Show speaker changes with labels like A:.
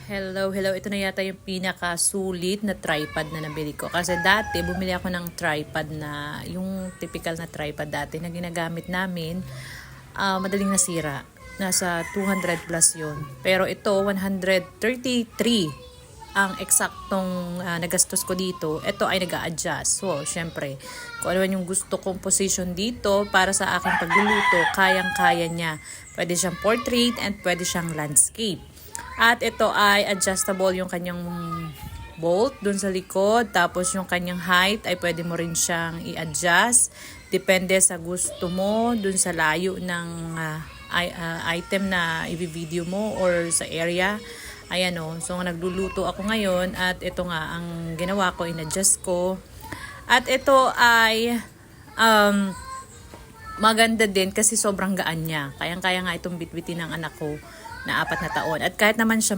A: Hello, hello. Ito na yata yung pinakasulit na tripod na nabili ko. Kasi dati, bumili ako ng tripod na, yung typical na tripod dati na ginagamit namin, madaling nasira. Nasa 200 plus yun. Pero ito, 133 ang eksaktong nagastos ko dito. Ito ay nag-a-adjust. So, syempre, kung ano man yung gusto kong position dito para sa aking pagluluto, kayang-kaya niya. Pwede siyang portrait and pwede siyang landscape. At ito ay adjustable yung kanyang bolt dun sa likod. Tapos yung kanyang height ay pwede mo rin siyang i-adjust. Depende sa gusto mo dun sa layo ng item na i-video mo or sa area. Ayan o. So nagluluto ako ngayon at ito nga ang ginawa ko, in-adjust ko. At ito ay maganda din kasi sobrang gaan niya. Kayang-kaya nga itong bitbitin ng anak ko na 4 na taon. At kahit naman siya